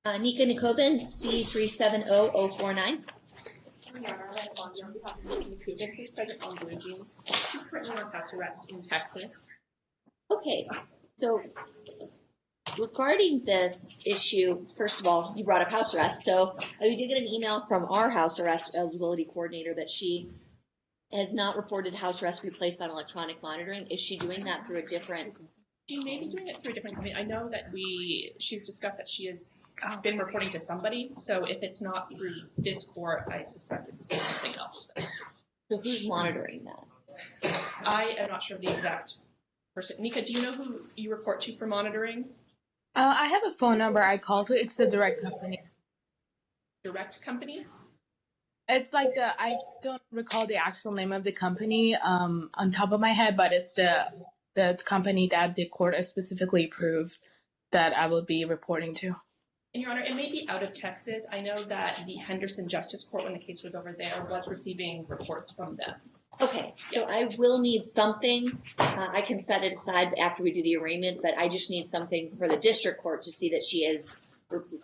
Nika Nikoubin, C370049. Your Honor, Alanna Bondy on behalf of Nika Nikoubin, who's present on Blue Jeans. She's currently on house arrest in Texas. Okay, so regarding this issue, first of all, you brought up house arrest. So we did get an email from our house arrest eligibility coordinator that she has not reported house arrest be placed on electronic monitoring. Is she doing that through a different? She may be doing it through a different company. I know that she's discussed that she has been reporting to somebody. So if it's not through this court, I suspect it's something else. So who's monitoring that? I am not sure of the exact person. Nika, do you know who you report to for monitoring? I have a phone number I call to. It's the direct company. Direct company? It's like I don't recall the actual name of the company on top of my head, but it's the company that the court has specifically approved that I will be reporting to. And Your Honor, it may be out of Texas. I know that the Henderson Justice Court, when the case was over there, was receiving reports from them. Okay, so I will need something. I can set it aside after we do the arraignment, but I just need something for the district court to see that she is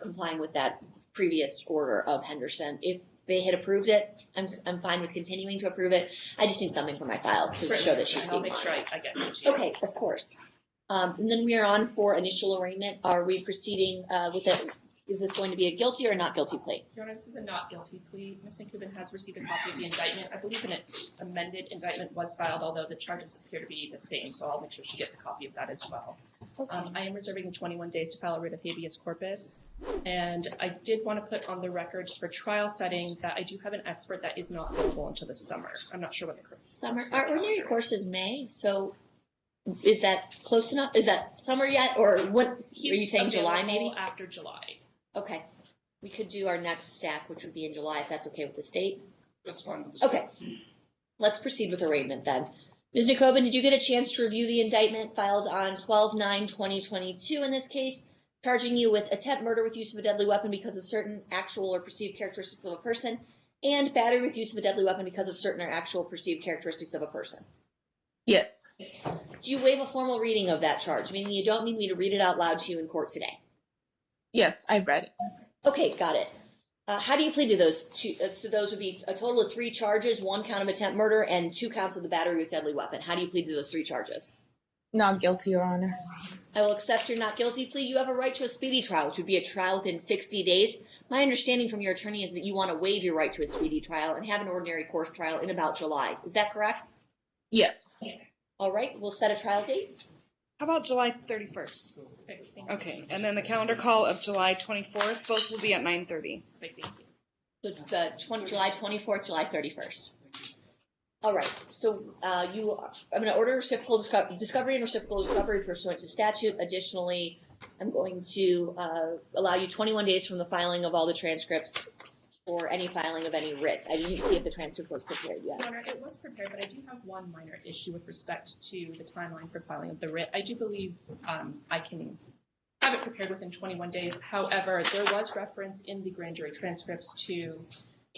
complying with that previous order of Henderson. If they had approved it, I'm fine with continuing to approve it. I just need something for my files to show that she's being monitored. I'll make sure I get it to you. Okay, of course. And then we are on for initial arraignment. Are we proceeding with it? Is this going to be a guilty or not guilty plea? Your Honor, this is a not guilty plea. Ms. Nikoubin has received a copy of the indictment. I believe an amended indictment was filed, although the charges appear to be the same, so I'll make sure she gets a copy of that as well. Okay. I am reserving 21 days to file a writ of habeas corpus, and I did want to put on the records for trial setting that I do have an expert that is not available until the summer. I'm not sure what the summer. Our ordinary course is May, so is that close enough? Is that summer yet, or what? Are you saying July maybe? After July. Okay. We could do our next stack, which would be in July, if that's okay with the state. That's fine with the state. Okay. Let's proceed with arraignment then. Ms. Nikoubin, did you get a chance to review the indictment filed on 12/9/2022 in this case, charging you with attempt murder with use of a deadly weapon because of certain actual or perceived characteristics of a person, and battery with use of a deadly weapon because of certain or actual perceived characteristics of a person? Yes. Do you waive a formal reading of that charge, meaning you don't need me to read it out loud to you in court today? Yes, I've read it. Okay, got it. How do you plead to those two? So those would be a total of 3 charges, 1 count of attempt murder and 2 counts of the battery with deadly weapon. How do you plead to those 3 charges? Not guilty, Your Honor. I will accept your not guilty plea. You have a right to a speedy trial, which would be a trial within 60 days. My understanding from your attorney is that you want to waive your right to a speedy trial and have an ordinary course trial in about July. Is that correct? Yes. All right, we'll set a trial date. How about July 31st? Okay, and then the calendar call of July 24th, both will be at 9:30. So July 24th, July 31st. All right, so I'm going to order reciprocal discovery and reciprocal discovery pursuant to statute. Additionally, I'm going to allow you 21 days from the filing of all the transcripts or any filing of any writs. I didn't see if the transcript was prepared yet. Your Honor, it was prepared, but I do have one minor issue with respect to the timeline for filing of the writ. I do believe I can have it prepared within 21 days. However, there was reference in the grand jury transcripts to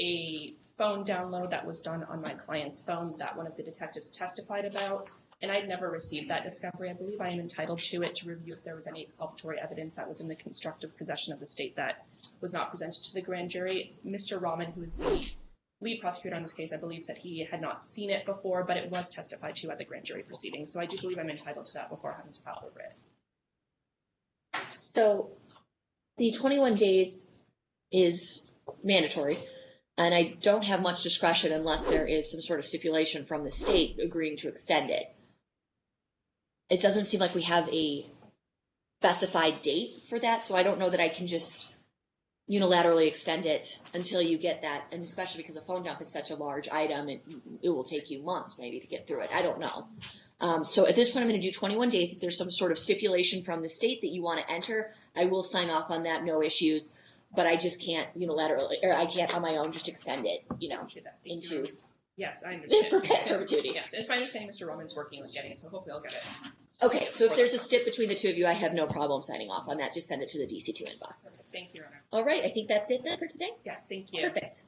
a phone download that was done on my client's phone that one of the detectives testified about, and I'd never received that discovery. I believe I am entitled to it to review if there was any exculpatory evidence that was in the constructive possession of the state that was not presented to the grand jury. Mr. Rahman, who is the lead prosecutor on this case, I believe said he had not seen it before, but it was testified to at the grand jury proceedings. So I do believe I'm entitled to that before having to file the writ. So the 21 days is mandatory, and I don't have much discretion unless there is some sort of stipulation from the state agreeing to extend it. It doesn't seem like we have a specified date for that, so I don't know that I can just unilaterally extend it until you get that, and especially because a phone dump is such a large item, it will take you months maybe to get through it. I don't know. So at this point, I'm going to do 21 days. If there's some sort of stipulation from the state that you want to enter, I will sign off on that, no issues, but I just can't unilaterally, or I can't on my own just extend it, into Yes, I understand. perpetuity. Yes, it's my understanding Mr. Roman's working with getting it, so hopefully I'll get it. Okay, so if there's a stip between the two of you, I have no problem signing off on that. Just send it to the DC2 inbox. Perfect. Thank you, Your Honor. All right, I think that's it then for today. Yes, thank you. Perfect.